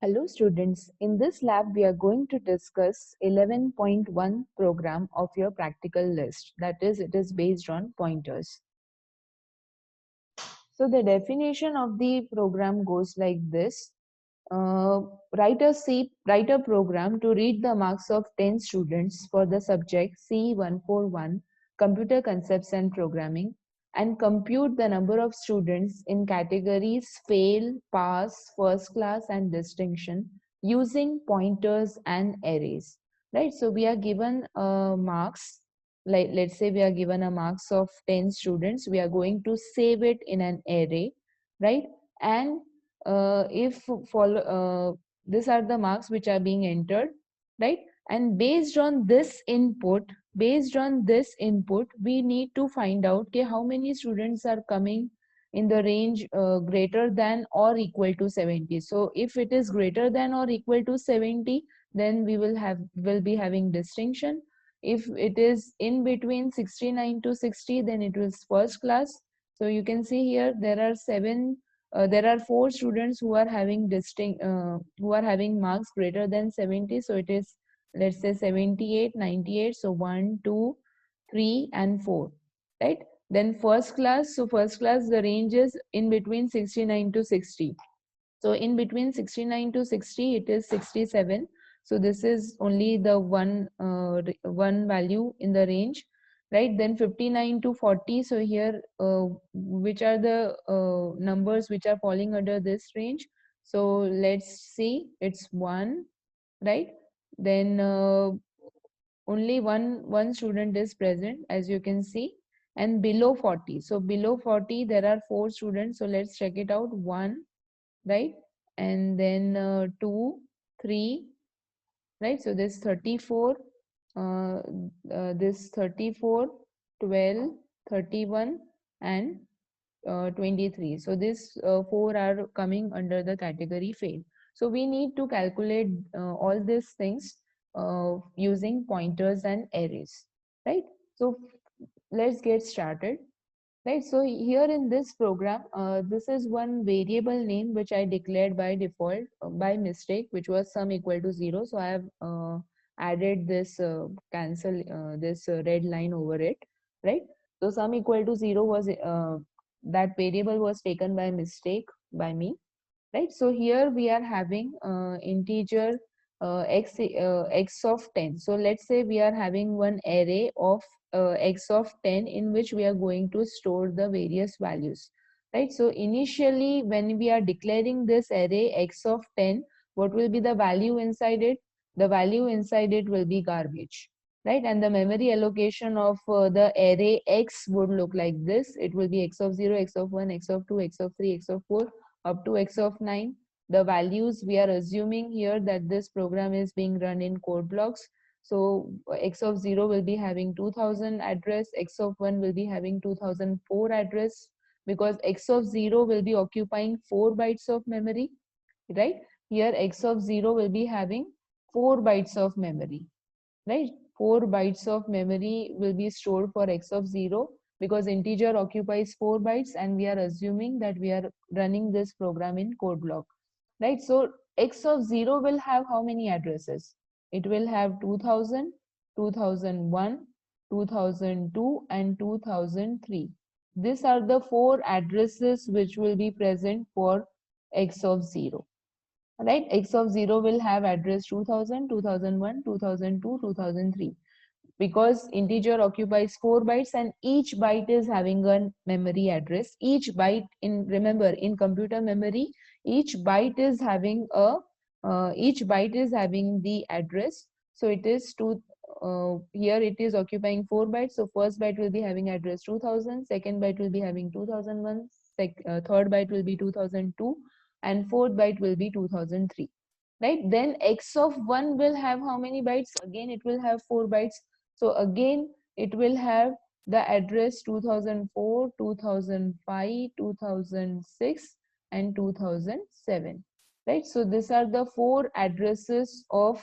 Hello students, in this lab we are going to discuss 11.1 program of your practical list. That is, it is based on pointers. So the definition of the program goes like this. Uh, write a program to read the marks of 10 students for the subject C141 Computer Concepts and Programming and compute the number of students in categories fail, pass, first class and distinction using pointers and arrays. Right, so we are given marks, like let's say we are given a marks of 10 students. We are going to save it in an array, right? And if follow these are the marks which are being entered, right? And based on this input we need to find out okay, how many students are coming in the range greater than or equal to 70. So if it is greater than or equal to 70, then will be having distinction. If it is in between 69 to 60, then it is first class. So you can see here there are four students who are having who are having marks greater than 70. So it is, let's say, 78, 98. So 1, 2, 3 and 4, right? Then first class, so first class the range is in between 69 to 60. So in between 69 to 60 it is 67. So this is only the one value in the range, right? Then 59 to 40. So here which are the numbers which are falling under this range? So let's see, it's 1, right? Then only one student is present, as you can see. And below 40, so below 40 there are four students. So let's check it out. 1, right? And then 2, 3, right? So this 34, this 34, 12, 31 and 23. So these four are coming under the category fail. So we need to calculate all these things using pointers and arrays, right? So let's get started. Right, so here in this program, this is one variable name which I declared by default by mistake, which was sum equal to 0. So I have added this this red line over it, right? So sum equal to 0 was that variable was taken by mistake by me, right? So here we are having integer x of 10. So let's say we are having one array of x of 10 in which we are going to store the various values, right? So initially when we are declaring this array x of 10, what will be the value inside it? The value inside it will be garbage, right? And the memory allocation of the array x would look like this. It will be x of 0, x of 1, x of 2, x of 3, x of 4 up to x of 9. The values we are assuming here that this program is being run in code blocks. So x of 0 will be having 2000 address, x of 1 will be having 2004 address, because x of 0 will be occupying 4 bytes of memory, right? Here x of 0 will be having 4 bytes of memory, right? 4 bytes of memory will be stored for x of 0, because integer occupies 4 bytes and we are assuming that we are running this program in code block, right? So x of 0 will have how many addresses? It will have 2000, 2001, 2002 and 2003. These are the four addresses which will be present for x of 0, right? X of 0 will have address 2000, 2001, 2002, 2003, because integer occupies 4 bytes and each byte is having a memory address. Each byte, in remember, in computer memory, each byte is having a each byte is having the address. So it is here it is occupying 4 bytes. So first byte will be having address 2000, second byte will be having 2001, third byte will be 2002 and fourth byte will be 2003, right? Then x of 1 will have how many bytes? Again it will have 4 bytes. So again it will have the address 2004, 2005, 2006 and 2007, right? So these are the four addresses of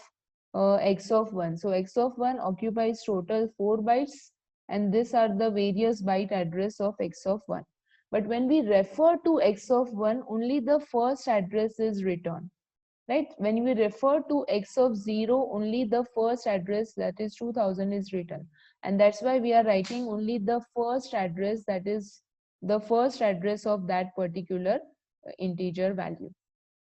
x of 1. So x of 1 occupies total 4 bytes and these are the various byte address of x of 1. But when we refer to x of 1, only the first address is returned. right? When we refer to x of 0, only the first address, that is 2000, is written, and that's why we are writing only the first address, that is the first address of that particular integer value,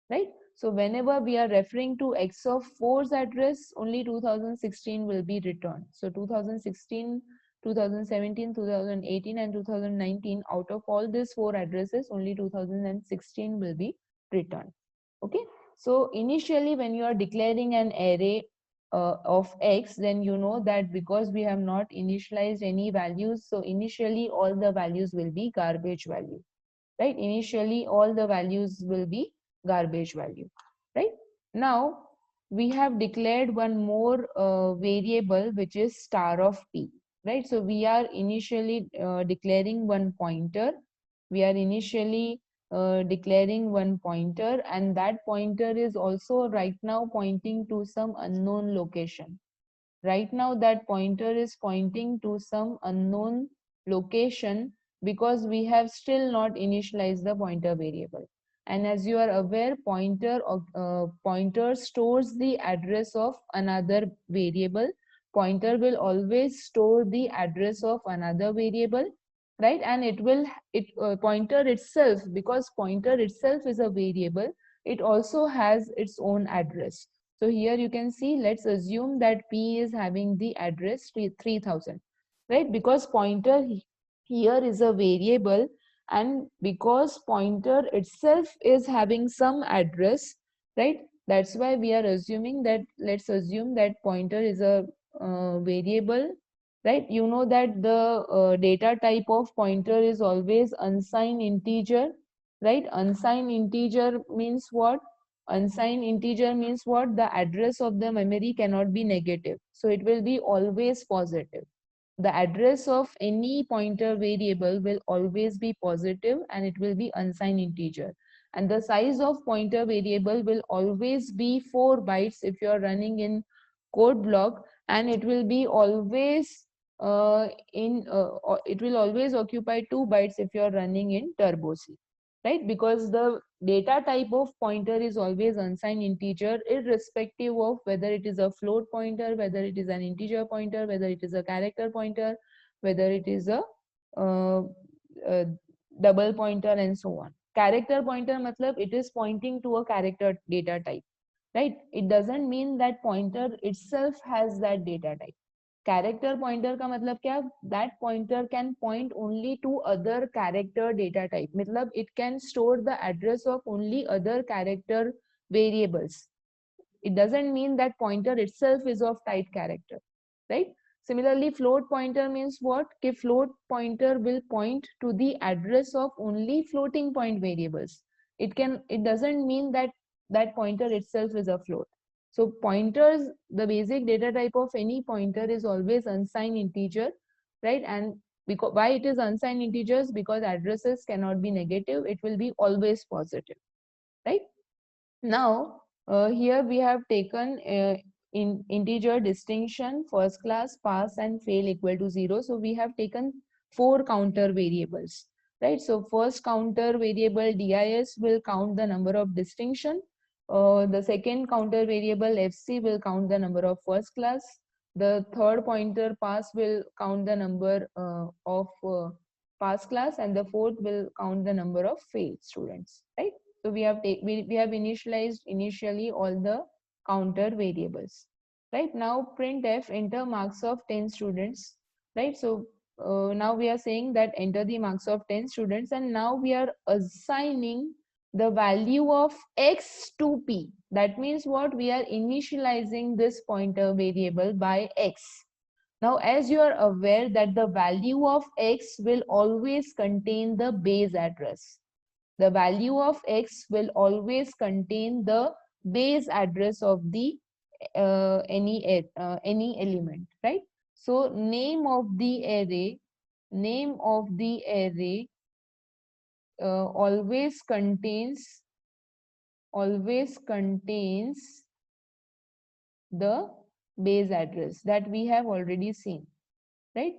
right? So whenever we are referring to x of 4's address, only 2016 will be returned. So 2016, 2017, 2018 and 2019, out of all these four addresses, only 2016 will be returned. Okay, so initially when you are declaring an array of x, then you know that because we have not initialized any values, so initially all the values will be garbage value, right? Initially all the values will be garbage value, right? Now we have declared one more variable, which is star of p, right? So we are initially declaring one pointer. We are initially declaring one pointer, and that pointer is also right now pointing to some unknown location. Right now that pointer is pointing to some unknown location because we have still not initialized the pointer variable. And as you are aware, pointer stores the address of another variable. Pointer will always store the address of another variable, right? And pointer itself, because pointer itself is a variable, it also has its own address. So here you can see, let's assume that p is having the address 3000, right? Because pointer here is a variable, and because pointer itself is having some address, right? That's why we are assuming that, let's assume that pointer is a variable, right? You know that the data type of pointer is always unsigned integer, right? Unsigned integer means what? Unsigned integer means what? The address of the memory cannot be negative, so it will be always positive. The address of any pointer variable will always be positive, and it will be unsigned integer. And the size of pointer variable will always be 4 bytes if you are running in code block, and it will be always it will always occupy 2 bytes if you are running in turbo C, right? Because the data type of pointer is always unsigned integer, irrespective of whether it is a float pointer, whether it is an integer pointer, whether it is a character pointer, whether it is a uh, uh, double pointer, and so on. Character pointer matlab it is pointing to a character data type, right? It doesn't mean that pointer itself has that data type. Character pointer का मतलब क्या? That pointer can point only to other character data type. मतलब it can store the address of only other character variables. It doesn't mean that pointer itself is of type character, right? Similarly, float pointer means what? कि float pointer will point to the address of only floating point variables. It doesn't mean that that pointer itself is a float. So pointers, the basic data type of any pointer is always unsigned integer, right? And because why it is unsigned integers? Because addresses cannot be negative, it will be always positive, right? Now, here we have taken in integer distinction, first class, pass and fail equal to 0. So we have taken 4 counter variables, right? So first counter variable dis will count the number of distinction. The second counter variable fc will count the number of first class. The third pointer pass will count the number of pass class, and the fourth will count the number of failed students, right? So we have initialized initially all the counter variables. Right now, printf enter marks of 10 students. Right. So now we are saying that enter the marks of 10 students, and now we are assigning the value of x to p. That means what? We are initializing this pointer variable by x. Now, as you are aware that the value of x will always contain the base address. The value of x will always contain the base address of the any element, right? So name of the array always contains the base address that we have already seen, right?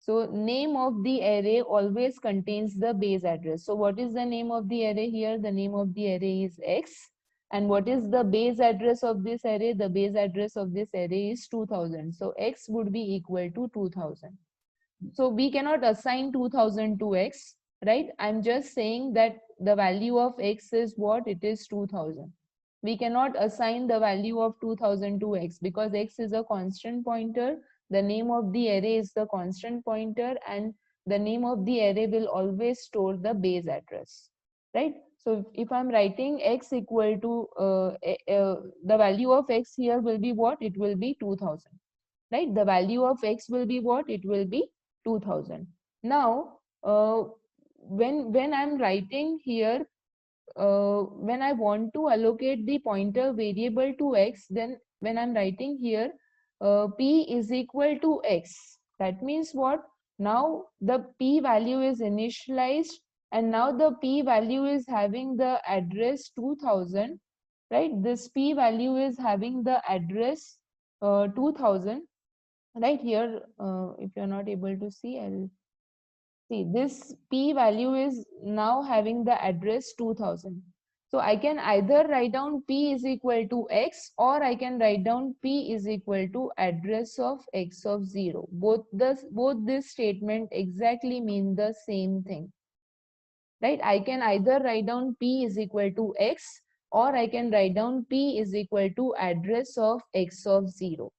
So name of the array always contains the base address. So what is the name of the array here? The name of the array is x. And what is the base address of this array? The base address of this array is 2000. So x would be equal to 2000. So we cannot assign 2000 to x, right? I'm just saying that the value of x is what? It is 2000. We cannot assign the value of 2000 to x because x is a constant pointer. The name of the array is the constant pointer, and the name of the array will always store the base address, right? So if I'm writing x equal to the value of x here will be what? It will be 2000, right? The value of x will be what? It will be 2000. Now, when I'm writing here, when I want to allocate the pointer variable to x, then when I'm writing here, p is equal to x. That means what? Now the p value is initialized, and now the p value is having the address 2000, right? This p value is having the address 2000, right here. If you're not able to see, I'll see this p value is now having the address 2000. So I can either write down p is equal to x, or I can write down p is equal to address of x of 0. Both this statement exactly mean the same thing, right? I can either write down p is equal to x, or I can write down p is equal to address of x of 0.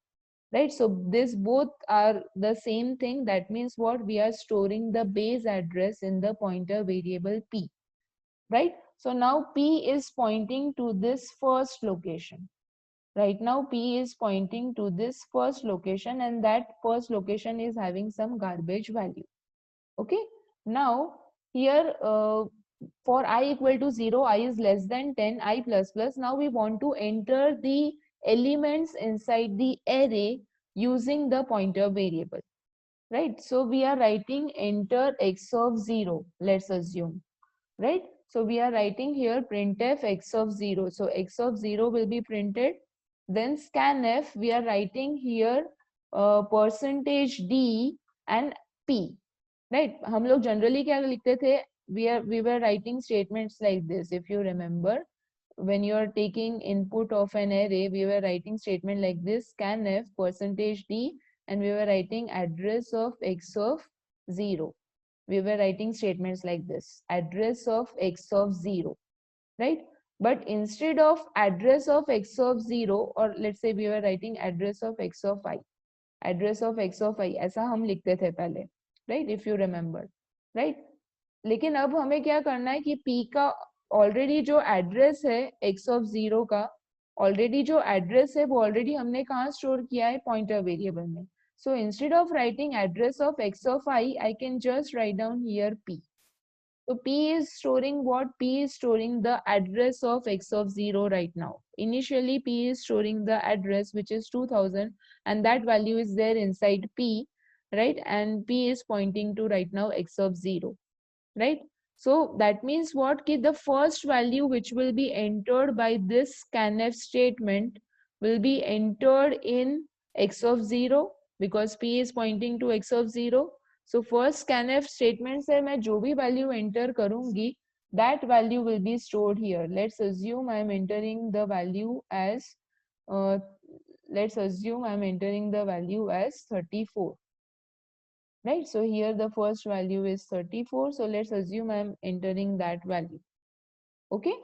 Right? So this both are the same thing. That means what? We are storing the base address in the pointer variable p, right? So now p is pointing to this first location. Right now p is pointing to this first location, and that first location is having some garbage value. Okay. Now here for I equal to 0, I is less than 10, I plus plus. Now we want to enter the elements inside the array using the pointer variable, right? So we are writing enter x of 0, let's assume, right? So we are writing here printf x of 0. So x of 0 will be printed. Then scanf, we are writing here percentage d and p, right? हम लोग generally क्या लिखते थे? We were writing statements like this. If you remember, when you are taking input of an array, we were writing statement like this: scanf percentage d, and we were writing address of x of 0. We were writing statements like this: address of x of 0, right? But instead of address of x of 0, or let's say we were writing address of x of I, address of x of I, ऐसा हम लिखते थे पहले, right? If you remember, right? लेकिन अब हमें क्या करना है कि p का ऑलरेडी जो एड्रेस है x of 0 का, ऑलरेडी जो एड्रेस है वो ऑलरेडी हमने कहाँ स्टोर किया है? पॉइंटर वेरिएबल में. So instead of writing address of x of I can just write down here p. So p is storing what? P is storing the address of x of 0 right now. Initially p is storing the address which is 2000, and that value is there inside p, right? And p is pointing to right now x of 0, right? So that means what? Ki the first value which will be entered by this scanf statement will be entered in x of 0, because p is pointing to x of 0. So first scanf statement से मैं जो भी value enter करूंगी, that value will be stored here. Let's assume I am entering the value as let's assume I am entering the value as 34. Right? So here the first value is 34. So let's assume I'm entering that value. Okay?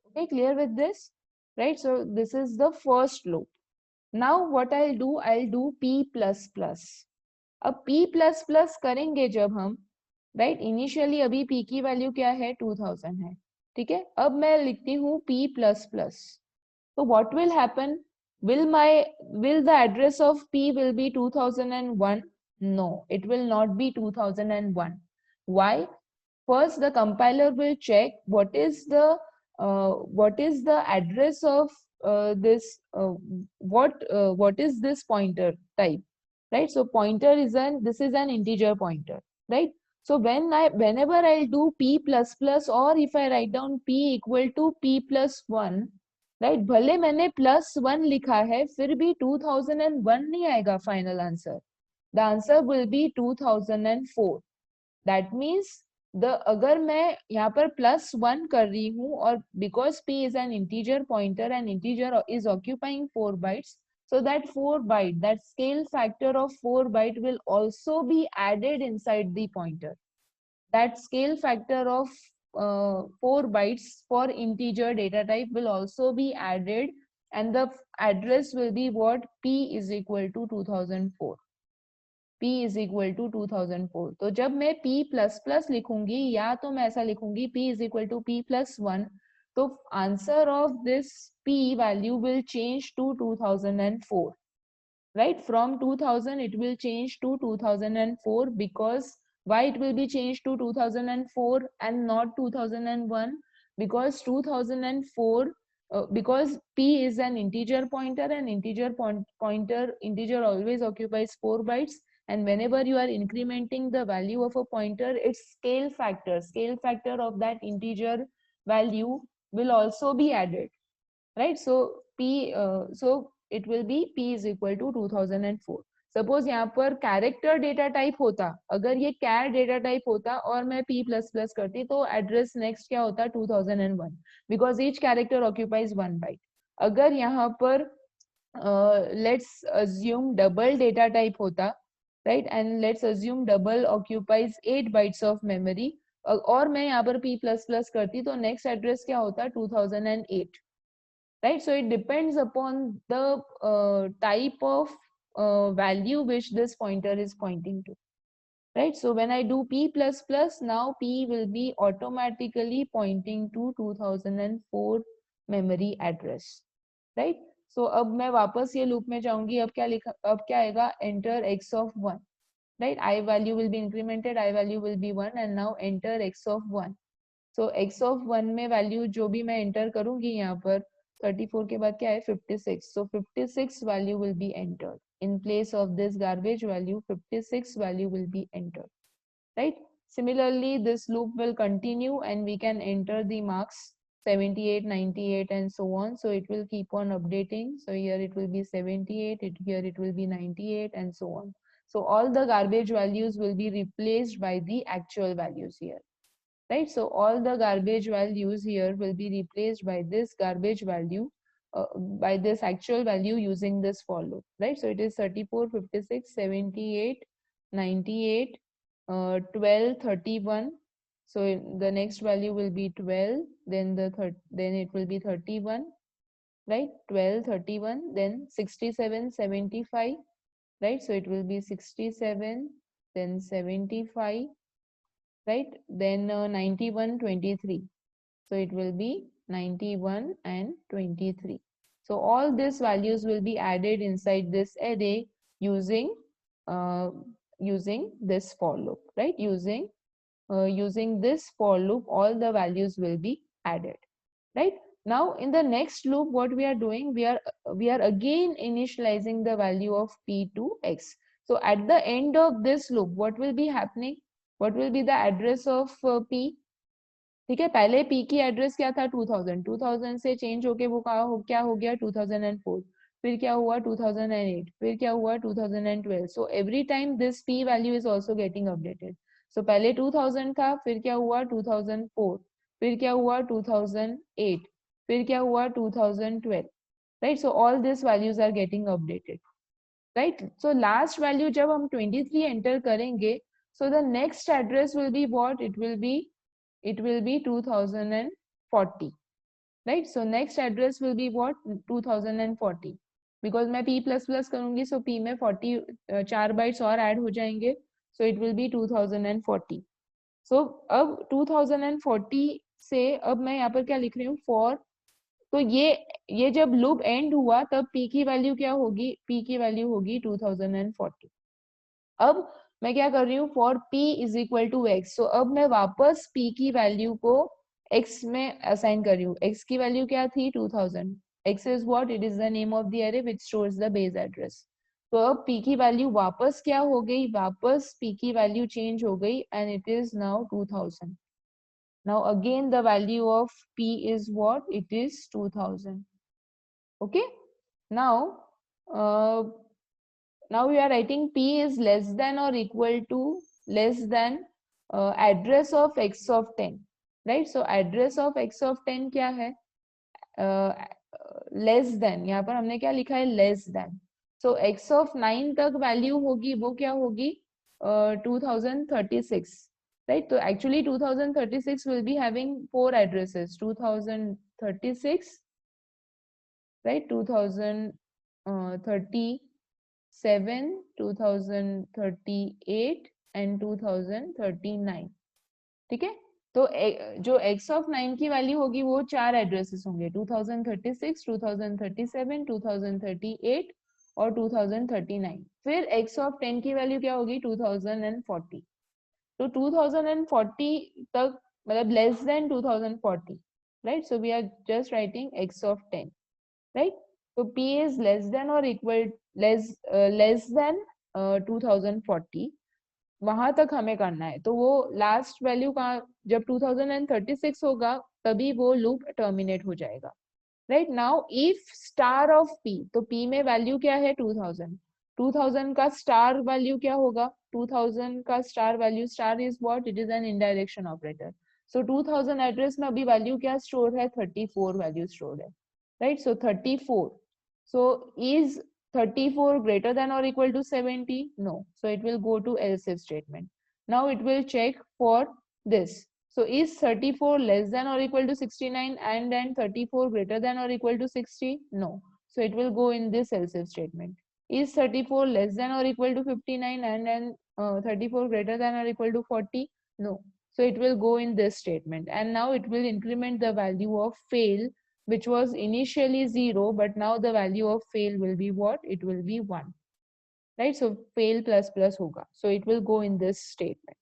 Okay, clear with this? Right? So this is the first loop. Now what I'll do p plus plus. अब p plus plus करेंगे जब हम, right? Initially अभी p की value क्या है? 2000 है. ठीक है? अब मैं लिखती हूँ p plus plus. So what will happen? Will the address of p will be 2001? No, it will not be 2001. Why? First, the compiler will check what is the address of this what is this pointer type, right? So pointer is this is an integer pointer, right? So whenever I'll do p plus plus, or if I write down p equal to p plus 1, right? भले मैंने plus 1 लिखा है, फिर भी 2001 नहीं आएगा final answer. The answer will be 2004. That means अगर मैं यहाँ पर +1 कर रही हूँ और because p is an integer pointer and integer is occupying 4 bytes, so that 4 byte, that scale factor of 4 byte will also be added inside the pointer. That scale factor of 4 bytes for integer data type will also be added, and the address will be what? P is equal to 2004. P is equal to 2004. तो जब मैं P plus plus लिखूंगी या तो मैं ऐसा लिखूंगी P is equal to P plus 1, तो answer of this P value will change to 2004. Right, from 2000 it will change to 2004. Because why it will be changed to 2004 and not 2001? Because 2004, because p is an integer pointer, and integer always occupies 4 bytes, and whenever you are incrementing the value of a pointer, its scale factor of that integer value will also be added. Right, so it will be p is equal to 2004. Suppose यहाँ पर character data type होता, अगर ये कैर data type होता और मैं p plus plus करती, तो एड्रेस नेक्स्ट क्या होता? 2001, because each character occupies 1 byte. अगर यहाँ पर let's assume double data type होता, right, and let's assume double occupies 8 bytes of memory, और मैं यहाँ पर p प्लस प्लस करती, तो नेक्स्ट एड्रेस क्या होता? 2008. Right, so it depends upon the type of value which this pointer is pointing to. Right, so when I do p plus plus, now p will be automatically pointing to 2004 memory address. Right, so अब मैं वापस ये loop में जाऊंगी. अब क्या आएगा? enter x of 1. Right, I value will be incremented, I value will be 1, and now enter x of 1. So x of 1 में वैल्यू जो भी मैं एंटर करूंगी यहाँ पर 34 के बाद क्या है? 56. So 56 value will be entered in place of this garbage value. 56 value will be entered. Right, similarly this loop will continue and we can enter the marks 78, 98 and so on. So it will keep on updating. So here it will be 78, here it will be 98 and so on. So all the garbage values will be replaced by the actual values here. Right, so all the garbage values here will be replaced by this garbage value, by this actual value using this for loop. Right, so it is 34, 56, 78, 98, 12, 31. So the next value will be 12, then then it will be 31. Right, 12, 31, then 67, 75. Right, so it will be 67, then 75. Right, then 91, 23. So it will be 91 and 23. So all these values will be added inside this array using this for loop. Right, using this for loop, all the values will be added. Right, now in the next loop, what we are doing, we are again initializing the value of p to x. So at the end of this loop, what will be happening? What will be the address of p? ठीक है, पहले p की address क्या था? 2000. 2000 से change होके वो क्या हो गया? 2004. फिर क्या हुआ? 2008. फिर क्या हुआ? 2012. So every time this p value is also getting updated. So पहले 2000 था, फिर क्या हुआ? 2004. फिर क्या हुआ? 2008. फिर क्या हुआ? 2012. Right, so all these values are getting updated. Right, so last value जब हम 23 enter करेंगे, so the next address will be what? It will be 2040. Right, so next address will be what? 2040. because मैं p plus plus करूंगी, so p में 40 4 bytes और add हो जाएंगे, so it will be 2040. so अब 2040 से अब मैं यहाँ पर क्या लिख रही हूँ? for. तो ये जब लूप एंड हुआ तब p की वैल्यू क्या होगी? p की वैल्यू होगी 2040. अब मैं क्या कर रही हूँ? For p is equal to x. So अब मैं वापस p की वैल्यू को x में असाइन कर रही हूँ. x की वैल्यू क्या थी? 2000. x is what? It is the name of the array which stores the base address. तो अब p की वैल्यू वापस क्या हो गई? वापस p की वैल्यू चेंज हो गई and it is now 2000. Now again the value of p is what? It is 2000. Okay, now now we are writing p is less than or equal to less than address of x of 10, right? So address of x of 10 क्या है? Less than, यहाँ पर हमने क्या लिखा है? Less than. So x of 9 तक value होगी, वो क्या होगी? 2036, right? So actually 2036 will be having 4 addresses: 2036, right? 2037, 2038 and 2039. ठीक है? तो जो x of 9 की वैल्यू होगी वो 4 एड्रेसेस होंगे: 2036, 2037, 2038 और 2039. फिर x of 10 की वैल्यू क्या होगी? 2040. तो 2040 तक, मतलब less than 2040, right? So we are just writing x of 10, right? So p is less than or equal less than 2040. वहां तक हमें करना है. तो वो लास्ट वैल्यू का जब 2036 होगा तभी वो लूप टर्मिनेट हो जाएगा. Right now if star of p, तो p में वैल्यू क्या है? 2000 का स्टार वैल्यू क्या होगा? 2000 का star value, star is what? It is an indirection operator. So 2000 address में अभी वैल्यू क्या स्टोर है? 34 वैल्यू स्टोर है. Right, so 34. So is 34 greater than or equal to 70? No. So it will go to else if statement. Now it will check for this. So is 34 less than or equal to 69 and then 34 greater than or equal to 60? No. So it will go in this else if statement. Is 34 less than or equal to 59 and then 34 greater than or equal to 40? No. So it will go in this statement. And now it will increment the value of fail, which was initially 0, but now the value of fail will be what? It will be 1. Right? So fail plus plus hoga. So it will go in this statement.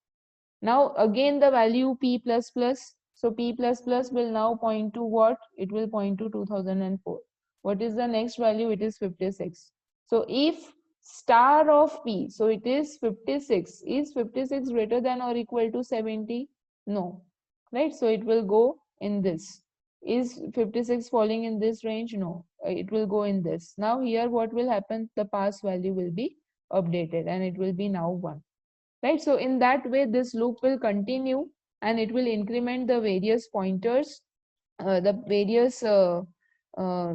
Now again the value p plus plus. So p plus plus will now point to what? It will point to 2004. What is the next value? It is 56. So if star of p, so it is 56. Is 56 greater than or equal to 70? No. Right? So it will go in this. Is 56 falling in this range? No. It will go in this. Now here what will happen? The past value will be updated and it will be now 1. Right? So in that way, this loop will continue and it will increment the various pointers, the various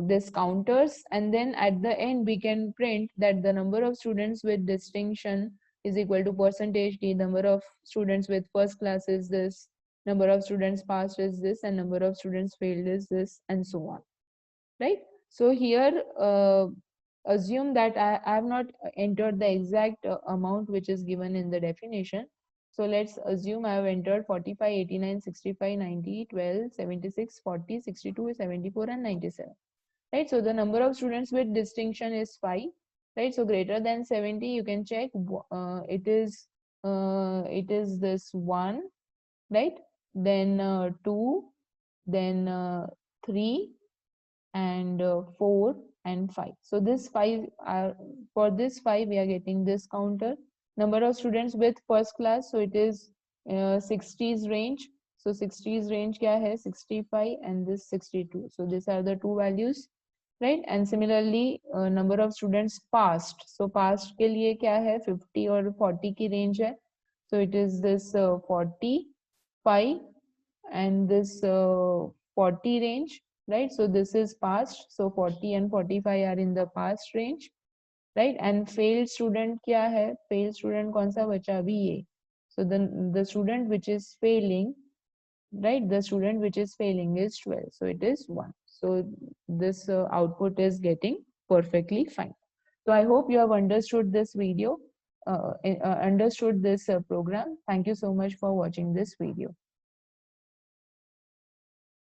this counters, and then at the end we can print that the number of students with distinction is equal to percentage d, number of students with first class is this, number of students passed is this, and number of students failed is this, and so on. Right? So here assume that I have not entered the exact amount which is given in the definition. So let's assume I have entered 45, 89, 65, 90, 12, 76, 40, 62, 74 and 97. Right? So the number of students with distinction is 5. Right? So greater than 70, you can check it is this 1, right? Then 2, then 3 and 4 and 5. So this 5 are, for this 5 we are getting this counter. Number of students with first class, so it is 60s range. So 60s range kya hai? 65 and this 62. So these are the two values, right? And similarly number of students passed. So passed ke liye kya hai? 50 or 40 ki range hai. So it is this 45 and this 40 range. Right? So this is passed. So 40 and 45 are in the passed range. Right? And failed student kya hai? Failed student kaun sa bacha? Abhi ye. So then the student which is failing, right? The student which is failing is 12. So it is 1. So this output is getting perfectly fine. So I hope you have understood this video, understood this program. Thank you so much for watching this video.